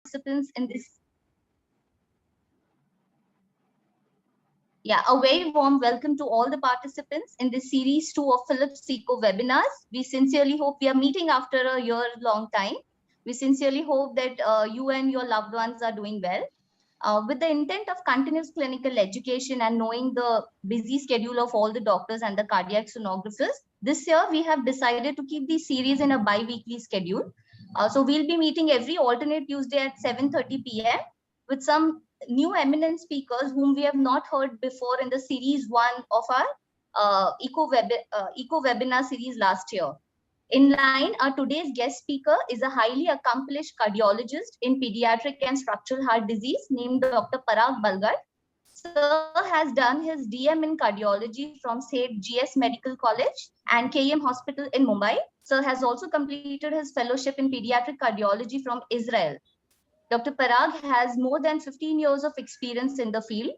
participants in this. Yeah, a very warm welcome to all the participants in this series 2 of Philips Eco webinars. We sincerely hope we are meeting after a year-long time. We sincerely hope that you and your loved ones are doing well. With the intent of continuous clinical education and knowing the busy schedule of all the doctors and the cardiac sonographers, this year we have decided to keep this series in a bi-weekly schedule. So we'll be meeting every alternate Tuesday at 7:30 p.m. with some new eminent speakers whom we have not heard before in the series 1 of our Eco webinar series last year. In line, our today's guest speaker is a highly accomplished cardiologist in pediatric and structural heart disease named Dr. Parag Balgat. Sir has done his DM in cardiology from St. GS Medical College and KM Hospital in Mumbai. Sir has also completed his fellowship in pediatric cardiology from Israel. Dr. Parag has more than 15 years of experience in the field,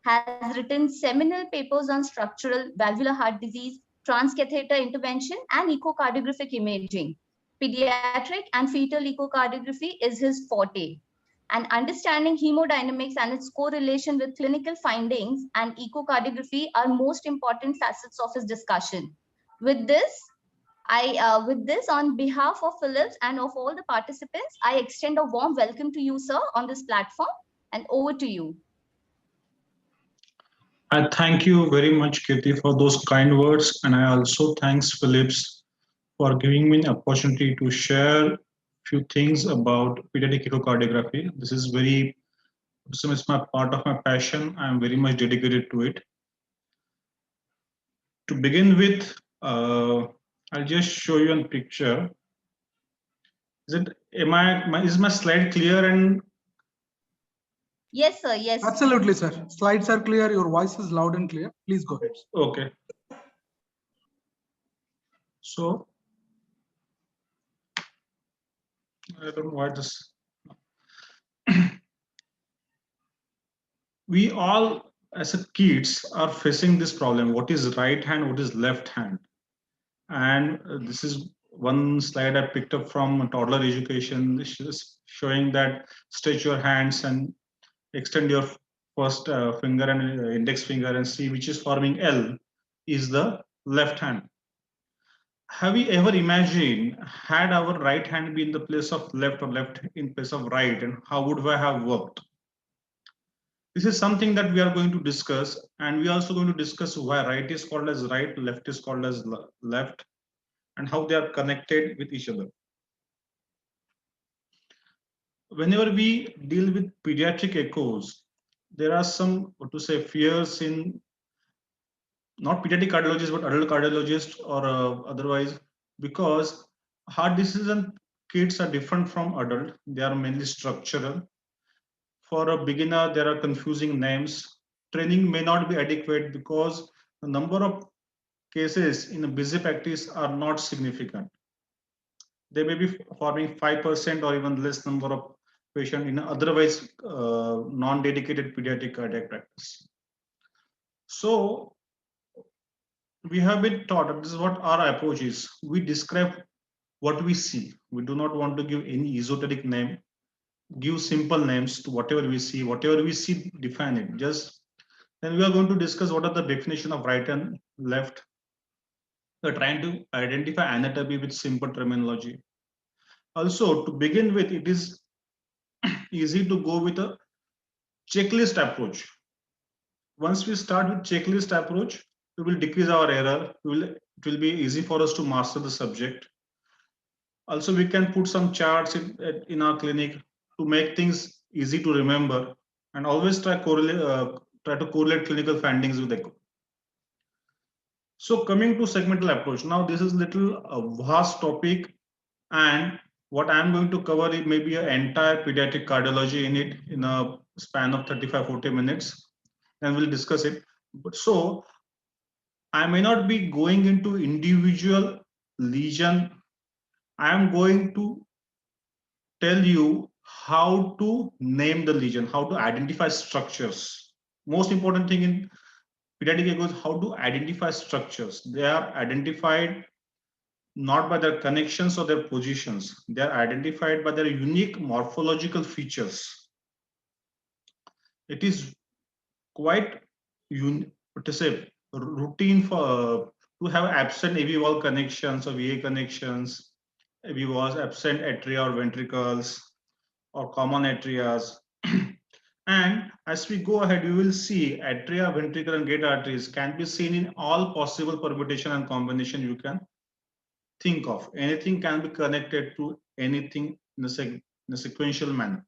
has written seminal papers on structural valvular heart disease, transcatheter intervention, and echocardiographic imaging. Pediatric and fetal echocardiography is his forte. And understanding hemodynamics and its correlation with clinical findings and echocardiography are most important facets of his discussion. With this, with this, on behalf of Philips and of all the participants, I extend a warm welcome to you, sir, on this platform, and over to you. I thank you very much, Kirti, for those kind words, and I also thanks Philips for giving me an opportunity to share a few things about pediatric echocardiography. This is it's my part of my passion. I am very much dedicated to it. To begin with, I'll just show you a picture. Is my slide clear? And yes, sir. Yes, absolutely, sir. Slides are clear. Your voice is loud and clear. Please go ahead. Okay. So I don't know why this. We all, as a kids, are facing this problem. What is right hand? What is left hand? And this is one slide I picked up from toddler education, showing that stretch your hands and extend your first finger and index finger and see which is forming L is the left hand. Have we ever imagined had our right hand been the place of left or left in place of right, and how would we have worked? This is something that we are going to discuss, and we are also going to discuss why right is called as right, left is called as left, and how they are connected with each other. Whenever we deal with pediatric echoes, there are some, what to say, fears in not pediatric cardiologists, but adult cardiologists or otherwise, because heart disease in kids are different from adult. They are mainly structural. For a beginner, there are confusing names. Training may not be adequate because the number of cases in a busy practice are not significant. They may be forming 5% or even less number of patients in otherwise non-dedicated pediatric cardiac practice. So we have been taught that this is what our approach is. We describe what we see. We do not want to give any esoteric name. Give simple names to whatever we see. Whatever we see, define it. Just then we are going to discuss what are the definition of right and left. We are trying to identify anatomy with simple terminology. Also, to begin with, it is easy to go with a checklist approach. Once we start with checklist approach, we will decrease our error. It will be easy for us to master the subject. Also, we can put some charts in our clinic to make things easy to remember, and always try to correlate clinical findings with echo. So coming to segmental approach, now this is little vast topic, and what I'm going to cover it may be an entire pediatric cardiology in it in a span of 35-40 minutes, and we'll discuss it. But so I may not be going into individual lesion. I am going to tell you how to name the lesion, how to identify structures. Most important thing in pediatric echo is how to identify structures. They are identified not by their connections or their positions. They are identified by their unique morphological features. It is quite what to say, routine for to have absent AV wall connections or VA connections, AV walls, absent atria or ventricles, or common atrias. And as we go ahead, you will see atria, ventricle, and gate arteries can be seen in all possible permutation and combination you can think of. Anything can be connected to anything in a sequential manner.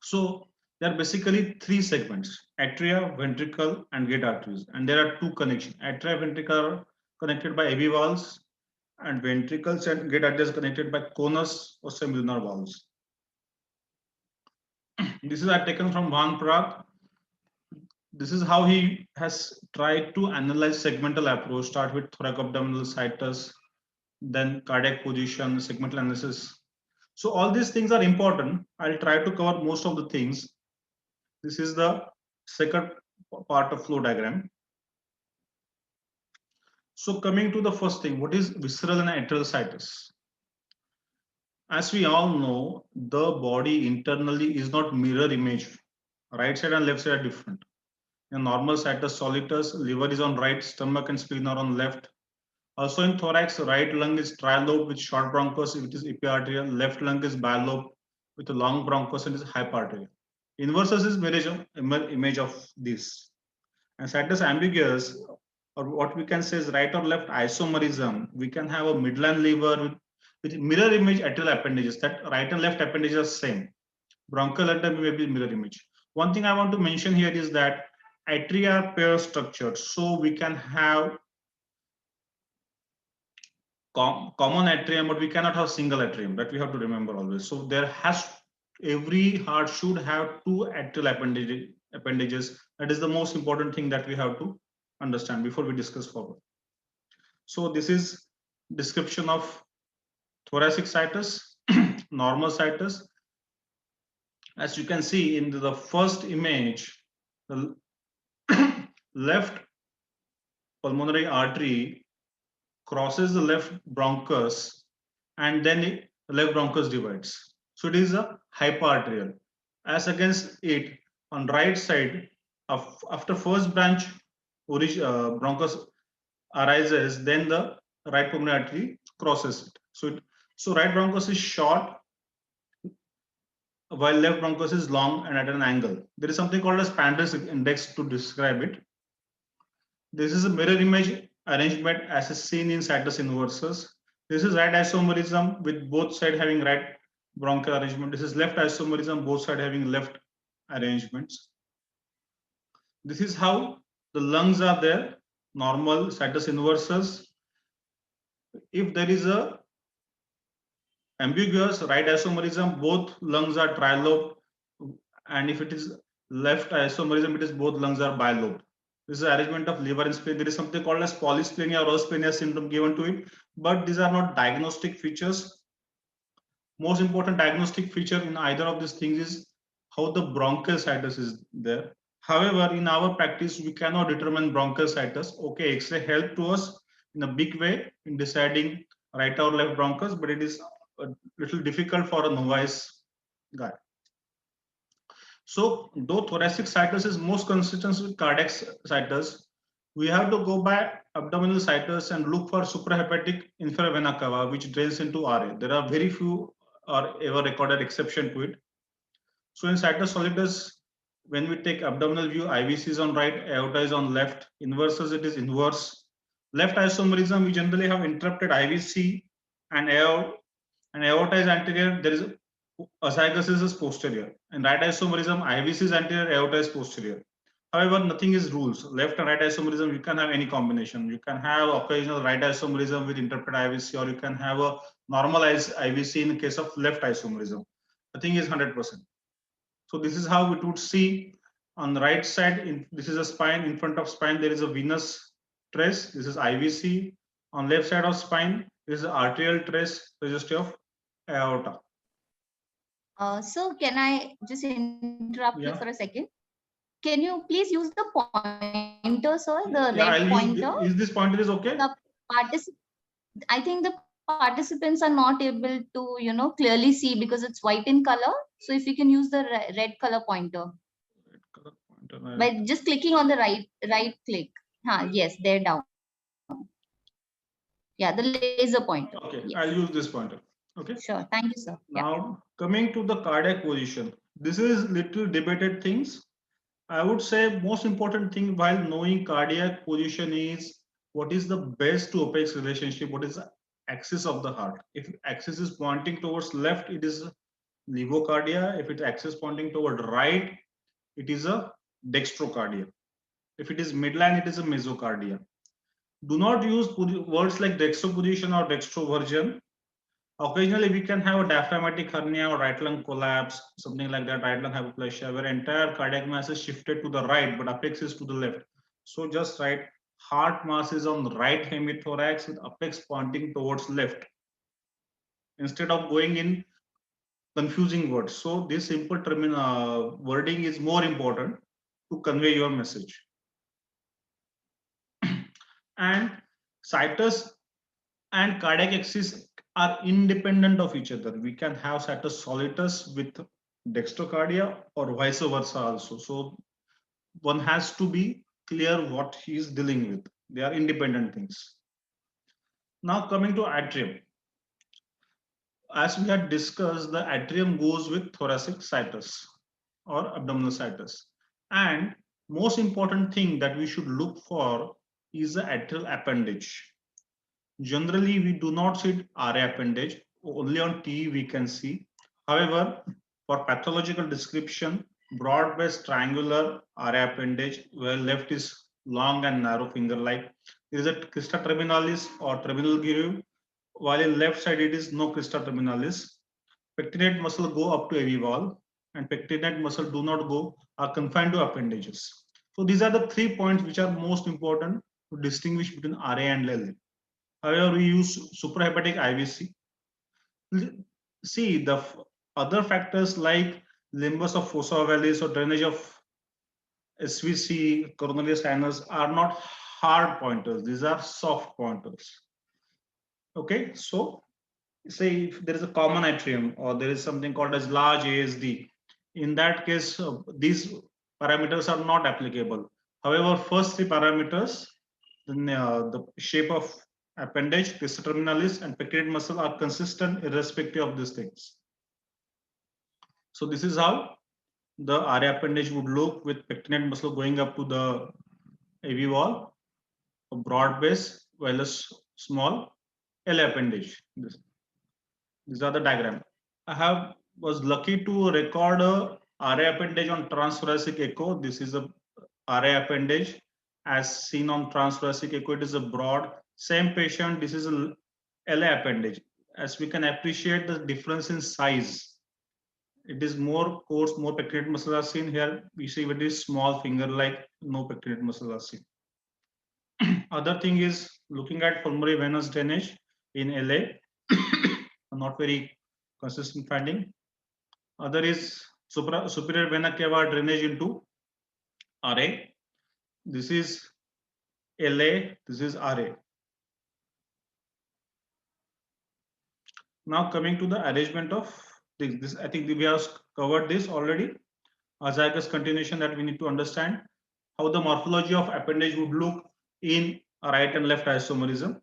So there are basically three segments: atria, ventricle, and gate arteries. And there are two connections. Atria, ventricle are connected by AV valves, and ventricles and gate arteries connected by conus or semilunar valves. This is taken from Van Praag. This is how he has tried to analyze segmental approach, start with thoracoabdominal situs, then cardiac position, segmental analysis. So all these things are important. I'll try to cover most of the things. This is the second part of flow diagram. So coming to the first thing, what is visceral and atrial situs? As we all know, the body internally is not mirror image. Right side and left side are different. In normal situs solitus, liver is on right, stomach and spleen are on left. Also in thorax, right lung is trilobed with short bronchus, which is epiarterial. Left lung is bilobed with a long bronchus and is hyperarterial. Inversus is image of this. And situs ambiguous, or what we can say is right or left isomerism. We can have a midline liver with mirror image atrial appendages. That right and left appendages are same. Bronchial atrium may be mirror image. One thing I want to mention here is that atria are pair structured, so we can have common atrium, but we cannot have single atrium. That we have to remember always. So there has, every heart should have two atrial appendages. That is the most important thing that we have to understand before we discuss forward. So this is description of thoracic situs, normal situs. As you can see in the first image, the left pulmonary artery crosses the left bronchus and then the left bronchus divides. So it is a hyperarterial. As against it, on right side, after first branch bronchus arises, then the right pulmonary artery crosses it. So right bronchus is short, while left bronchus is long and at an angle. There is something called as Spander's index to describe it. This is a mirror image arrangement as is seen in situs inversus. This is right isomerism with both sides having right bronchial arrangement. This is left isomerism, both sides having left arrangements. This is how the lungs are there, normal situs inversus. If there is a ambiguous right isomerism, both lungs are trilobed, and if it is left isomerism, it is both lungs are bilobed. This is arrangement of liver and spleen. There is something called as polysplenia or asplenia syndrome given to it, but these are not diagnostic features. Most important diagnostic feature in either of these things is how the bronchial situs is there. However, in our practice, we cannot determine bronchial situs. Okay, X-ray help to us in a big way in deciding right or left bronchus, but it is a little difficult for a novice guy. So though thoracic situs is most consistent with cardiac situs, we have to go by abdominal situs and look for suprahepatic inferior vena cava, which drains into RA. There are very few or ever recorded exception to it. So in situs solidus, when we take abdominal view, IVC is on right, aorta is on left. Inversus, it is inverse. Left isomerism, we generally have interrupted IVC and aorta is anterior. There is azygos is posterior, and right isomerism, IVC is anterior, aorta is posterior. However, nothing is rules. Left and right isomerism, you can have any combination. You can have occasional right isomerism with interrupted IVC, or you can have a normalized IVC in case of left isomerism. Nothing is 100%. So this is how it would see on the right side. This is a spine. In front of spine, there is a venous trace. This is IVC. On left side of spine, this is arterial trace, registry of aorta. So can I just interrupt you for a second? Can you please use the pointer, sir? The Yeah, red I'll pointer. use is this pointer is okay? The I think the participants are not able to, clearly see because it's white in color. So if you can use the red color pointer Red color pointer, by just clicking on the right click. Yes, they're down. Yeah, the laser pointer. Okay, Yes. I'll use this pointer. Okay. Sure. Thank you, sir. Yeah. Now coming to the cardiac position, this is little debated things. I would say most important thing while knowing cardiac position is what is the base to apex relationship, what is the axis of the heart. If axis is pointing towards left, it is levocardia. If it axis pointing toward right, it is a dextrocardia. If it is midline, it is a mesocardia. Do not use words like dextroposition or dextroversion. Occasionally, we can have a diaphragmatic hernia or right lung collapse, something like that, right lung hypoplasia, where entire cardiac mass is shifted to the right, but apex is to the left. So just write heart mass is on the right hemithorax with apex pointing towards left, instead of going in confusing words. So this simple wording is more important to convey your message. And situs and cardiac axis are independent of each other. We can have situs solitus with dextrocardia or vice versa also. So one has to be clear what he is dealing with. They are independent things. Now coming to atrium. As we had discussed, the atrium goes with thoracic situs or abdominal situs. And most important thing that we should look for is the atrial appendage. Generally, we do not see RA appendage, only on TE we can see. However, for pathological description, broad-based triangular RA appendage, where left is long and narrow finger-like. There is a crista terminalis or terminal groove, while in left side it is no crista terminalis. Pectinate muscle go up to AV wall, and pectinate muscle do not go, are confined to appendages. So these are the 3 points which are most important to distinguish between RA and LA. However, we use suprahepatic IVC. See, the other factors like limbus of fossa ovalis or drainage of SVC, coronary sinus are not hard pointers. These are soft pointers. Okay, so say if there is a common atrium or there is something called as large ASD, in that case, these parameters are not applicable. However, first 3 parameters, the shape of appendage, crista terminalis, and pectinate muscle are consistent irrespective of these things. So this is how the RA appendage would look with pectinate muscle going up to the AV wall, a broad base, while a small LA appendage. These are the diagram. I was lucky to record a RA appendage on transthoracic echo. This is a RA appendage as seen on transthoracic echo. It is a broad, same patient. This is a LA appendage. As we can appreciate the difference in size, it is more coarse, more pectinate muscles are seen here. We see very small finger like, no pectinate muscles are seen. Other thing is looking at pulmonary venous drainage in LA, not very consistent finding. Other is superior vena cava drainage into RA. This is LA, this is RA. Now coming to the arrangement of this, I think we have covered this already. Azygous continuation that we need to understand how the morphology of appendage would look in right and left isomerism.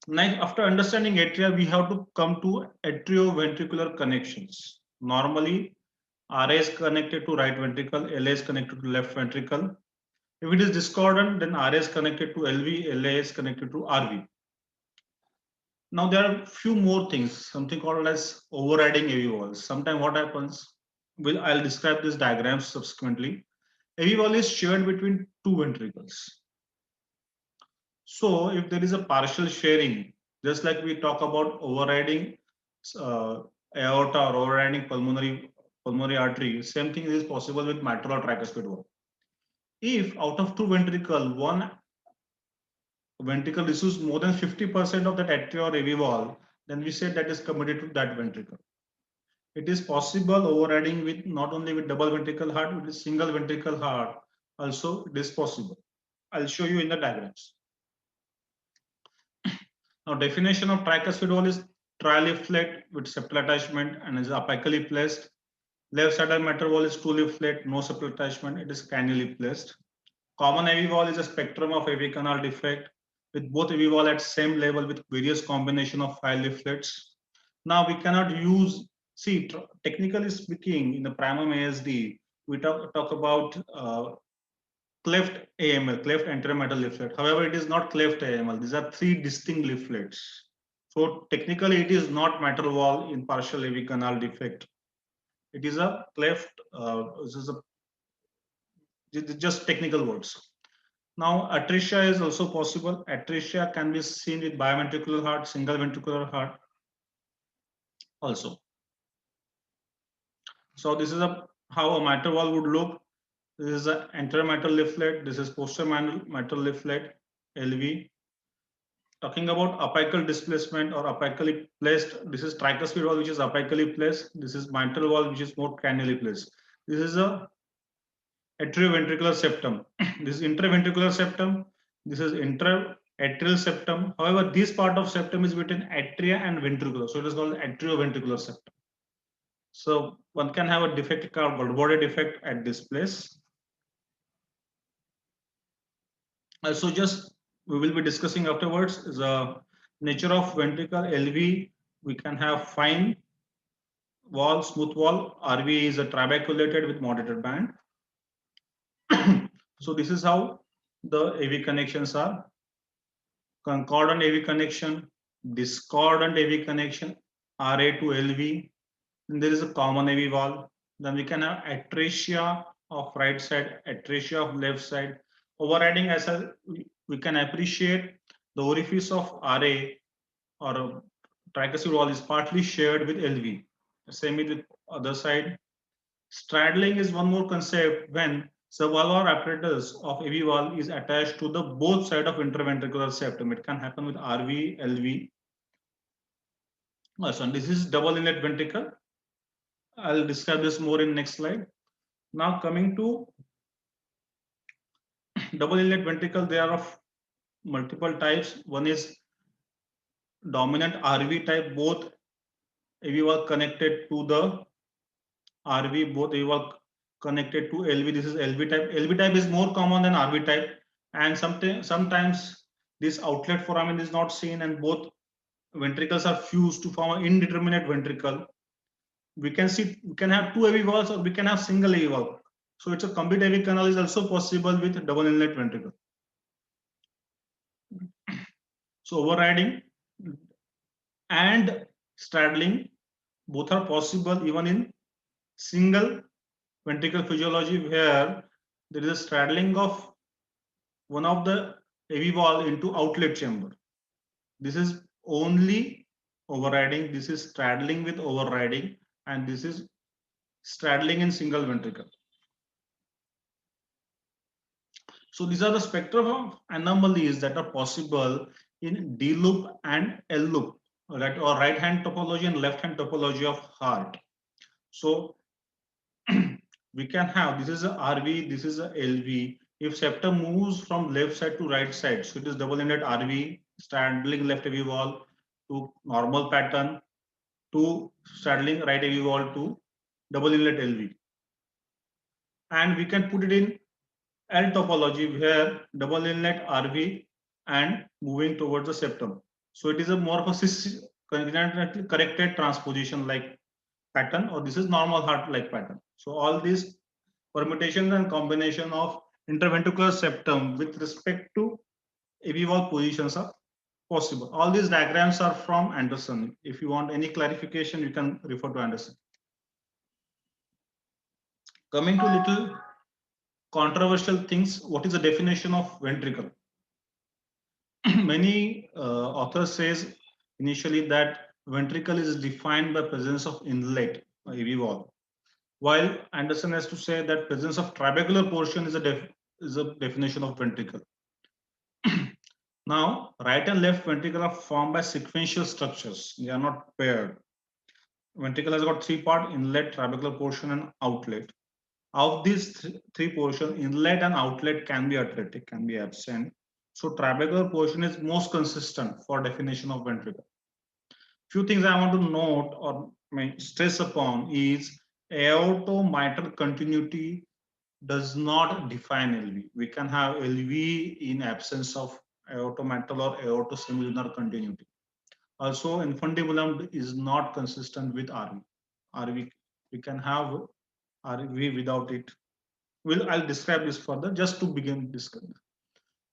Now, after understanding atria, we have to come to atrioventricular connections. Normally, RA is connected to right ventricle, LA is connected to left ventricle. If it is discordant, then RA is connected to LV, LA is connected to RV. Now there are a few more things, something called as overriding AV walls. Sometimes what happens, I'll describe this diagram subsequently. AV wall is shared between 2 ventricles. So if there is a partial sharing, just like we talk about overriding aorta or overriding pulmonary artery, same thing is possible with mitral or tricuspid wall. If out of 2 ventricle, one ventricle receives more than 50% of that atria or AV wall, then we say that is committed to that ventricle. it is possible overriding with not only with double ventricle heart, with single ventricle heart also it is possible. I'll show you in the diagrams. Now, definition of tricuspid wall is tri-leaflet with septal attachment and is apically placed. Left sided mitral wall is two-leaflet, no septal attachment. It is cannuli placed. Common AV wall is a spectrum of AV canal defect with both AV wall at same level with various combination of 5 leaflets. Now we cannot use, see, technically speaking, in the primum ASD, we talk about cleft AML, cleft anterometal leaflet. However, it is not cleft AML. These are 3 distinct leaflets. So technically, it is not mitral wall in partial AV canal defect. It is a cleft. This is just technical words. Now, atresia is also possible. Atresia can be seen with biventricular heart, single ventricular heart also. So this is how a mitral valve would look. This is an anterior mitral leaflet. This is posterior mitral leaflet, LV. Talking about apical displacement or apically placed, this is tricuspid valve which is apically placed. This is mitral valve which is more cannuli placed. This is a atrioventricular septum. This is intraventricular septum. This is intra-atrial septum. However, this part of septum is between atria and ventricular. So it is called atrioventricular septum. So one can have a defect called body defect at this place. So just we will be discussing afterwards is the nature of ventricle LV. We can have fine wall, smooth wall. RV is a trabeculated with moderated band. So this is how the AV connections are. Concordant AV connection, discordant AV connection, RA to LV. And there is a common AV valve. Then we can have atresia of right side, atresia of left side. Overriding as we can appreciate the orifice of RA or tricuspid wall is partly shared with LV. Same with other side. Straddling is one more concept when subvalvular apparatus of AV valve is attached to the both side of interventricular septum. It can happen with RV, LV. So this is double inlet ventricle. I'll describe this more in next slide. Now coming to double inlet ventricle, they are of multiple types. One is dominant RV type, both AV valve connected to the RV, both AV valve connected to LV. This is LV type. LV type is more common than RV type, and sometimes this outlet foramen is not seen, and both ventricles are fused to form an indeterminate ventricle. We can have two AV valves or we can have single AV valve. So it's a complete AV canal is also possible with double inlet ventricle. So overriding and straddling both are possible even in single ventricle physiology, where there is a straddling of one of the AV valve into outlet chamber. This is only overriding, this is straddling with overriding, and this is straddling in single ventricle. So these are the spectrum of anomalies that are possible in D loop and L loop, right, or right hand topology and left hand topology of heart. So we can have, this is a RV, this is a LV. If septum moves from left side to right side, so it is double inlet RV, straddling left AV wall to normal pattern, to straddling right AV wall to double inlet LV. And we can put it in L topology, where double inlet RV and moving towards the septum. So it is a more of a corrected transposition like pattern, or this is normal heart like pattern. So all these permutations and combination of interventricular septum with respect to AV valve positions are possible. All these diagrams are from Anderson. If you want any clarification, you can refer to Anderson. Coming to little controversial things, what is the definition of ventricle? Many authors says initially that ventricle is defined by presence of inlet, AV valve, while Anderson has to say that presence of trabecular portion is a definition of ventricle. Now, right and left ventricle are formed by sequential structures. They are not paired. ventricle has got three parts: inlet, trabecular portion, and outlet. Of these three portions, inlet and outlet can be atretic, can be absent. So trabecular portion is most consistent for definition of ventricle. Few things I want to note or stress upon is aortomitral continuity does not define LV. We can have LV in absence of aortomitral or aortosemilunar continuity. Also, infundibulum is not consistent with RV. RV, we can have RV without it. I'll describe this further just to begin discussion.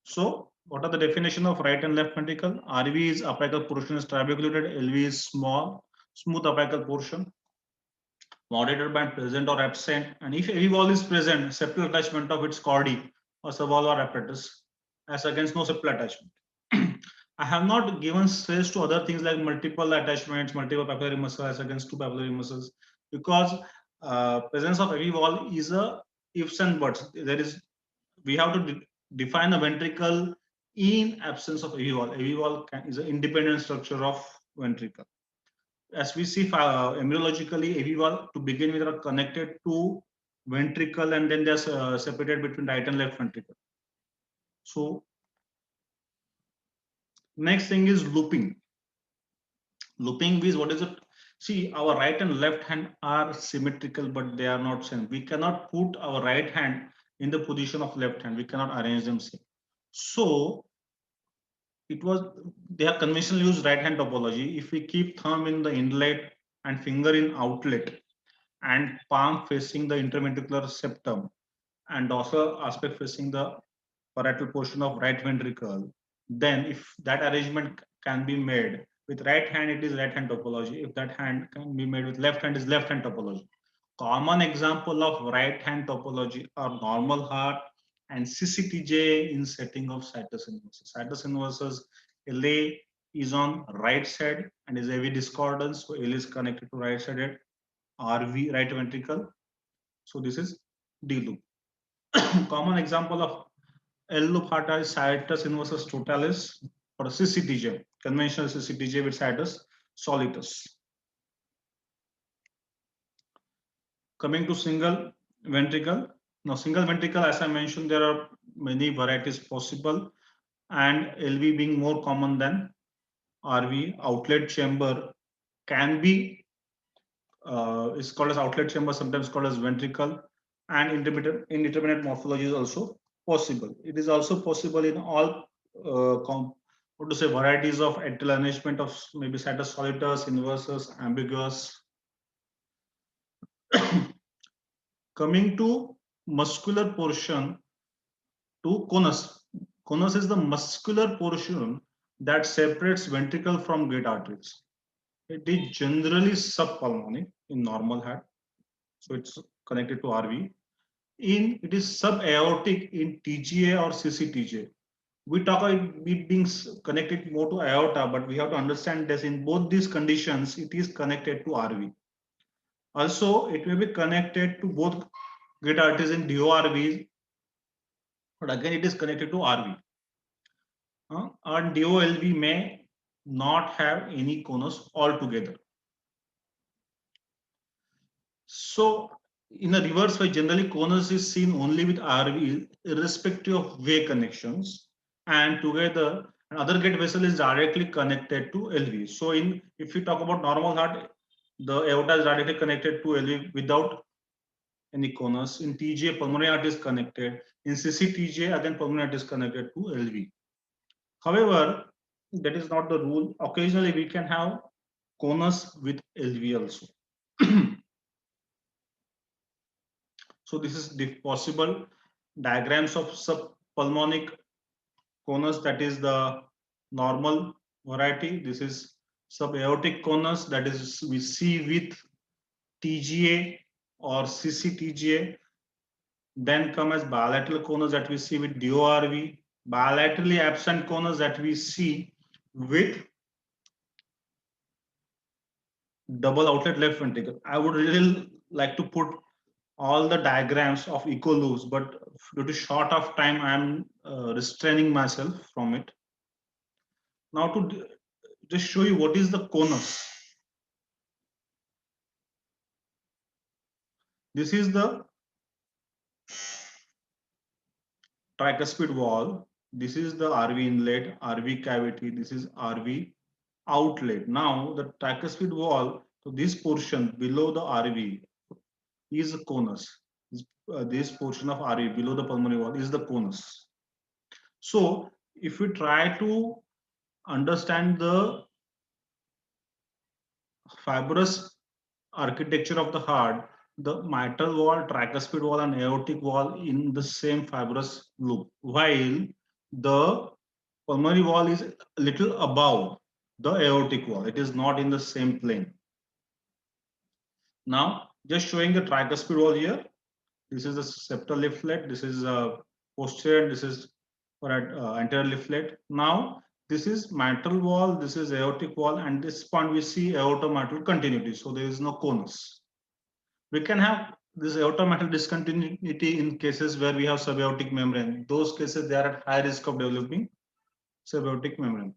So, what are the definition of right and left ventricle? RV is apical portion is trabeculated, LV is small, smooth apical portion, moderated band present or absent, and if AV wall is present, septal attachment of its chordae or subvalvular apparatus, as against no septal attachment. I have not given stress to other things like multiple attachments, multiple papillary muscles as against two papillary muscles, because presence of AV wall is a ifs and buts. There is, we have to define a ventricle in absence of AV wall. AV wall is an independent structure of ventricle. As we see embryologically, AV wall to begin with are connected to ventricle and then they're separated between right and left ventricle. So next thing is looping. Looping is what is it? See, our right and left hand are symmetrical, but they are not same. We cannot put our right hand in the position of left hand. We cannot arrange them same. So it was, they have conventionally used right hand topology. If we keep thumb in the inlet and finger in outlet and palm facing the interventricular septum and also aspect facing the parietal portion of right ventricle, then if that arrangement can be made with right hand, it is right hand topology. If that hand can be made with left hand, is left hand topology. Common example of right hand topology are normal heart and CCTJ in setting of situs inversus. Situs inversus, LA is on right side and is AV discordance, so L is connected to right sided RV, right ventricle. So this is D loop. Common example of L loop heart is situs inversus totalis or CCTJ, conventional CCTJ with situs solitus. Coming to single ventricle. Now, single ventricle, as I mentioned, there are many varieties possible, and LV being more common than RV. Outlet chamber can be is called as outlet chamber, sometimes called as ventricle, and indeterminate morphology is also possible. It is also possible in all what to say, varieties of atrial arrangement of maybe situs solitus, inversus, ambiguous. Coming to muscular portion to conus. Conus is the muscular portion that separates ventricle from great arteries. It is generally subpulmonic in normal heart, so it's connected to RV. It is subaortic in TGA or CCTJ. We talk about it being connected more to aorta, but we have to understand that in both these conditions, it is connected to RV. Also, it may be connected to both great arteries in DORV, but again, it is connected to RV. And DOLV may not have any conus altogether. So, in a reverse way, generally conus is seen only with RV, irrespective of way connections, and together another gate vessel is directly connected to LV. So, if you talk about normal heart, the aorta is directly connected to LV without any conus. In TGA, pulmonary artery is connected. In CCTJ, again pulmonary artery is connected to LV. However, that is not the rule. Occasionally, we can have conus with LV also. So this is the possible diagrams of subpulmonic conus, that is the normal variety. This is subaortic conus, that is we see with TGA or CCTGA. Then come as bilateral conus that we see with DORV, bilaterally absent conus that we see with double outlet left ventricle. I would really like to put all the diagrams of echo loops, but due to short of time, I am restraining myself from it. Now to just show you what is the conus. This is the tricuspid wall. This is the RV inlet, RV cavity. This is RV outlet. Now the tricuspid wall, so this portion below the RV is the conus. This portion of RV below the pulmonary wall is the conus. So if we try to understand the fibrous architecture of the heart, the mitral wall, tricuspid wall, and aortic wall in the same fibrous loop, while the pulmonary wall is a little above the aortic wall. It is not in the same plane. Now, just showing the tricuspid wall here. This is the septal leaflet. This is posterior. This is anterior leaflet. Now, this is mitral wall. This is aortic wall, and this point we see aortomitral continuity. So there is no conus. We can have this aortomitral discontinuity in cases where we have subaortic membrane. Those cases, they are at high risk of developing subaortic membrane.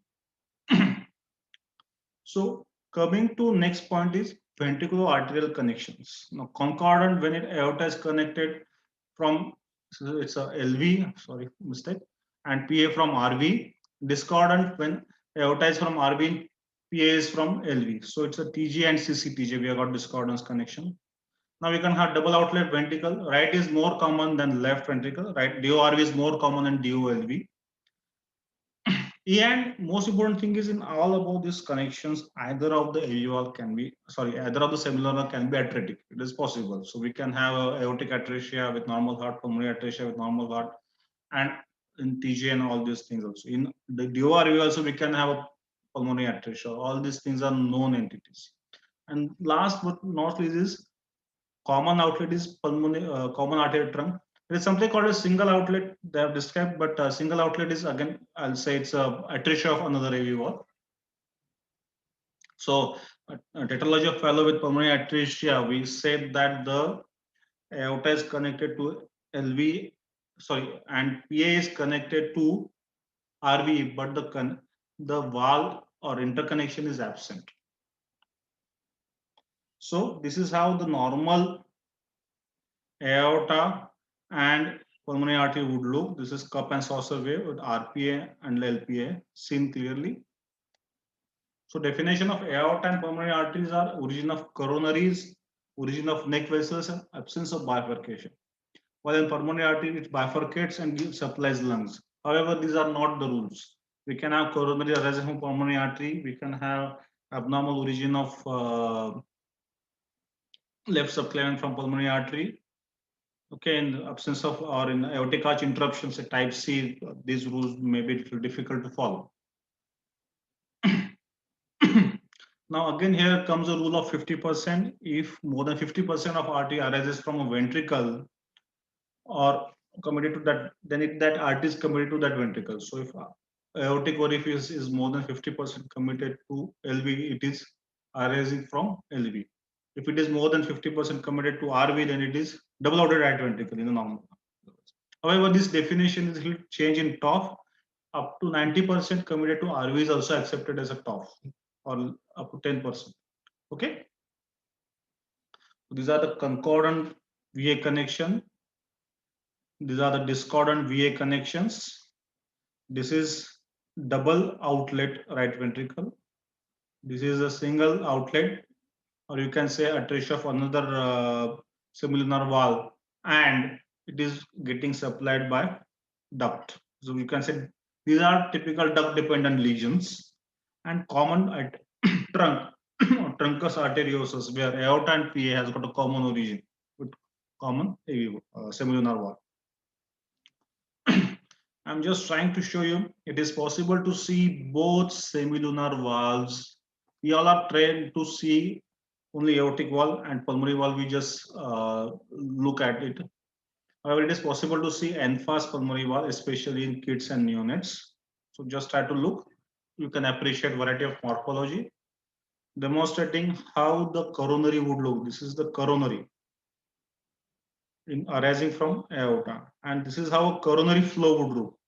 So coming to next point is ventricular arterial connections. Now concordant when aorta is connected from, so it's a LV, sorry, mistake, and PA from RV. Discordant when aorta is from RV and PA is from LV. So it's a TJ and CCTJ. We have got discordance connection. Now we can have double outlet ventricle. Right is more common than left ventricle. Right, DORV is more common than DOLV. And most important thing is in all about these connections, either of the alveoli can be, either of the semilunar can be atretic. It is possible. So we can have a aortic atresia with normal heart, pulmonary atresia with normal heart, and in TJ and all these things also. In the DORV also we can have a pulmonary atresia. All these things are known entities. And last but not least is common outlet is pulmonary, common arterial trunk. There is something called a single outlet they have described, but single outlet is, again, I'll say it's a atresia of another AV wall. So tetralogy of Fallot with pulmonary atresia, we said that the aorta is connected to LV, and PA is connected to RV, but the valve or interconnection is absent. So this is how the normal aorta and pulmonary artery would look. This is cup and saucer wave with RPA and LPA seen clearly. So definition of aorta and pulmonary arteries are origin of coronaries, origin of neck vessels, and absence of bifurcation. While in pulmonary artery, it bifurcates and supplies lungs. However, these are not the rules. We can have coronary arising from pulmonary artery. We can have abnormal origin of left subclavian from pulmonary artery. Okay, in the absence of or in aortic arch interruptions at type C, these rules may be a little difficult to follow. Now again, here comes a rule of 50%. If more than 50% of artery arises from a ventricle or committed to that, then that artery is committed to that ventricle. So if aortic orifice is more than 50% committed to LV, it is arising from LV. If it is more than 50% committed to RV, then it is double outlet right ventricle in the normal. However, this definition is changed in TOF. Up to 90% committed to RV is also accepted as a TOF, or up to 10%. Okay. So these are the concordant VA connection. These are the discordant VA connections. This is double outlet right ventricle. This is a single outlet, or you can say atresia of another semilunar valve, and it is getting supplied by duct. So you can say these are typical duct dependent lesions, and common at trunk truncus arteriosus, where aorta and PA has got a common origin with common semilunar valve. I'm just trying to show you it is possible to see both semilunar valves. We all are trained to see only aortic valve and pulmonary valve. We just look at it. However, it is possible to see ENFAS pulmonary valve, especially in kids and neonates. So just try to look. You can appreciate variety of morphology, demonstrating how the coronary would look. This is the coronary arising from aorta, and this is how a coronary flow would look.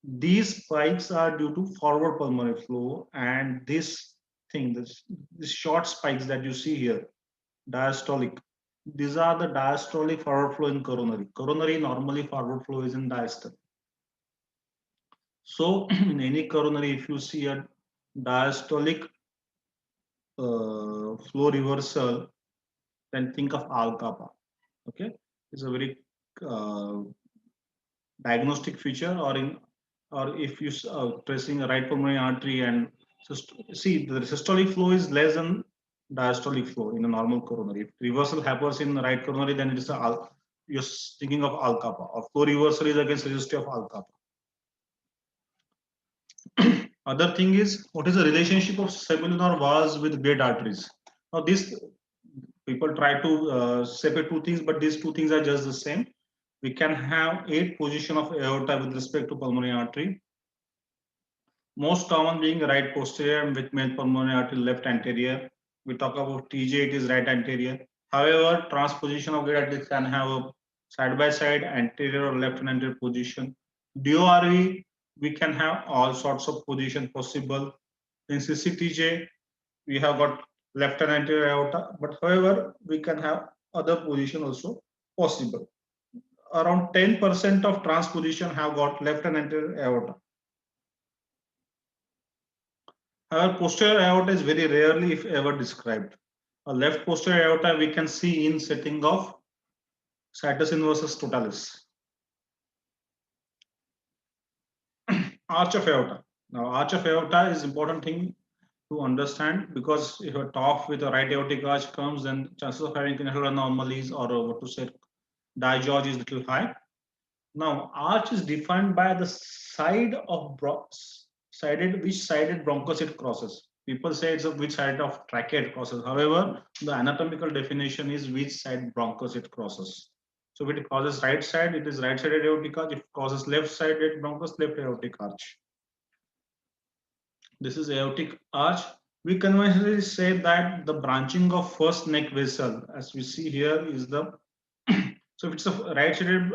These spikes are due to forward pulmonary flow, and this thing, this short spikes that you see here, diastolic, These are the diastolic forward flow in coronary. Coronary normally forward flow is in diastole. So in any coronary, if you see a diastolic flow reversal, then think of Al-Kappa. Okay, it's a very diagnostic feature, or if you tracing a right pulmonary artery and see the systolic flow is less than diastolic flow in a normal coronary. If reversal happens in the right coronary, then it is you're thinking of Al-Kappa, or flow reversal is against registry of Al-Kappa. Other thing is, what is the relationship of sublunnar valves with great arteries? Now, this people try to separate two things, but these two things are just the same. We can have 8 position of aorta with respect to pulmonary artery. Most common being right posterior, which means pulmonary artery left anterior. We talk about TJ, it is right anterior. However, transposition of great arteries can have a side by side, anterior or left and anterior position. DORV, we can have all sorts of position possible. In CCTJ, we have got left and anterior aorta, but however, we can have other position also possible. Around 10% of transposition have got left and anterior aorta. However, posterior aorta is very rarely, if ever, described. A left posterior aorta we can see in setting of situs inversus totalis. Arch of aorta. Now, arch of aorta is important thing to understand, because if a top with a right aortic arch comes, then chances of having congenital anomalies or what to say, discharge is little high. Now, arch is defined by the side of which sided bronchus it crosses. People say it's which side of trachea it crosses. However, the anatomical definition is which side bronchus it crosses. So if it crosses right side, it is right-sided aortic arch. If it crosses left-sided bronchus, left aortic arch. This is aortic arch. We conventionally say that the branching of first neck vessel, as we see here, is the so if it's a right-sided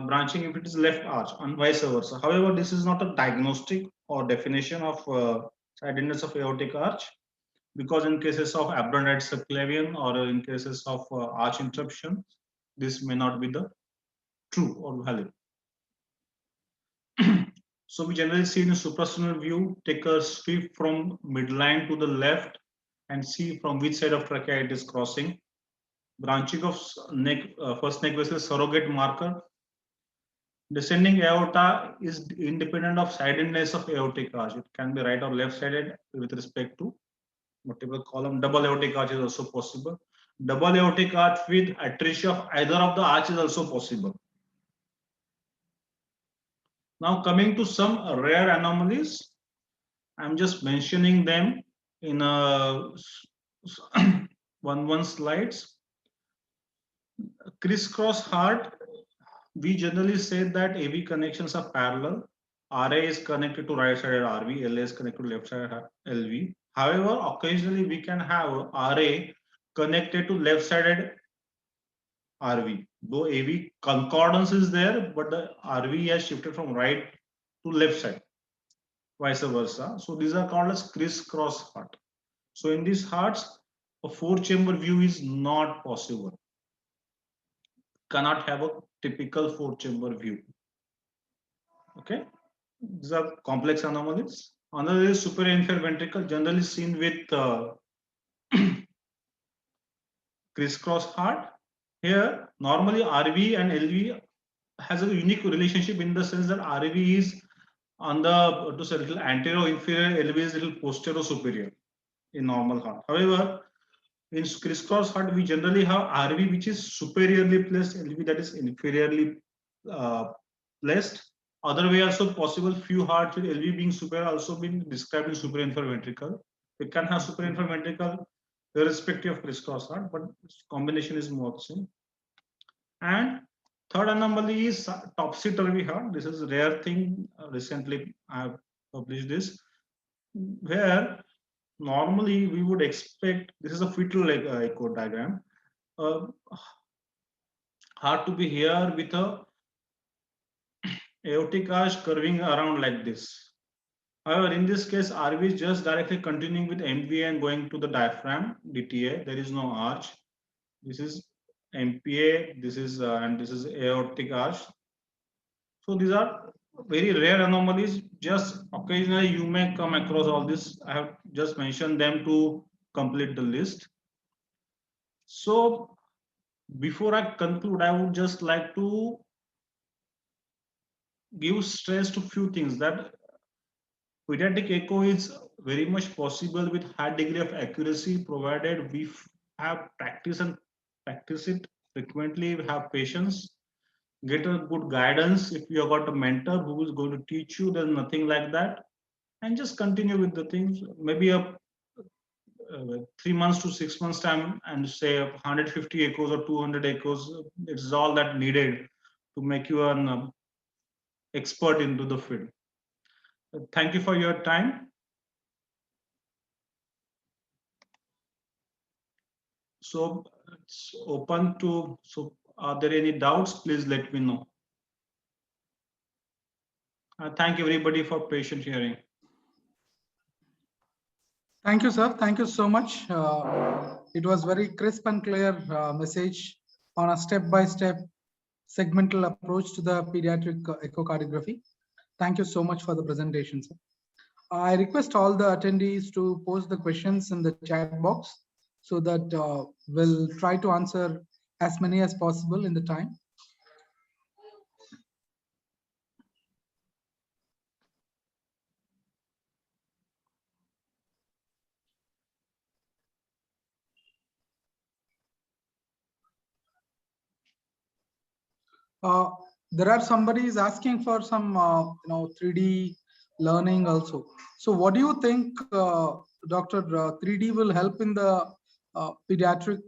branching, if it is left arch, and vice versa. However, this is not a diagnostic or definition of sidedness of aortic arch, because in cases of aberrant right subclavian or in cases of arch interruption, this may not be the true or valid. So we generally see in a suprasternal view, take a sweep from midline to the left and see from which side of trachea it is crossing. Branching of neck, first neck vessel surrogate marker. Descending aorta is independent of sidedness of aortic arch. It can be right or left sided with respect to multiple column. Double aortic arch is also possible. Double aortic arch with atresia of either of the arch is also possible. Now coming to some rare anomalies, I'm just mentioning them in one slides. Crisscross heart, we generally say that AV connections are parallel. RA is connected to right-sided RV, LA is connected to left-sided LV. However, occasionally we can have RA connected to left-sided RV. Though AV concordance is there, but the RV has shifted from right to left side, vice versa. So these are called as crisscross heart. So in these hearts, a 4-chamber view is not possible. Cannot have a typical 4-chamber view. Okay, these are complex anomalies. Another is superior inferior ventricle, generally seen with crisscross heart. Here, normally RV and LV has a unique relationship in the sense that RV is on the to say little anterior inferior, LV is little posterior superior in normal heart. However, in crisscross heart, we generally have RV which is superiorly placed, LV that is inferiorly placed. Other way also possible. Few hearts with LV being superior also been described in superior inferior ventricle. We can have superior inferior ventricle irrespective of crisscross heart, but combination is more same. And third anomaly is topsy-turvy heart. This is a rare thing. Recently, I have published this, where normally we would expect, this is a fetal echo diagram, heart to be here with a aortic arch curving around like this. However, in this case, RV is just directly continuing with MVA and going to the diaphragm, DTA. There is no arch. This is MPA, this is and this is aortic arch. So these are very rare anomalies. Just occasionally you may come across all this. I have just mentioned them to complete the list. So before I conclude, I would just like to give stress to few things that pediatric echo is very much possible with high degree of accuracy, provided we have practice and practice it frequently, we have patience, get a good guidance. If you have got a mentor who is going to teach you, there's nothing like that, and just continue with the things. Maybe a 3 months to 6 months time, and say 150 echoes or 200 echoes, it's all that needed to make you an expert into the field. Thank you for your time. So it's open to, so are there any doubts? Please let me know. Thank everybody for patient hearing. Thank you, sir. Thank you so much. It was very crisp and clear message on a step-by-step segmental approach to the pediatric echocardiography. Thank you so much for the presentation, sir. I request all the attendees to post the questions in the chat box so that we'll try to answer as many as possible in the time. There are somebody is asking for some 3D learning also. So what do you think, Dr. 3D will help in the pediatric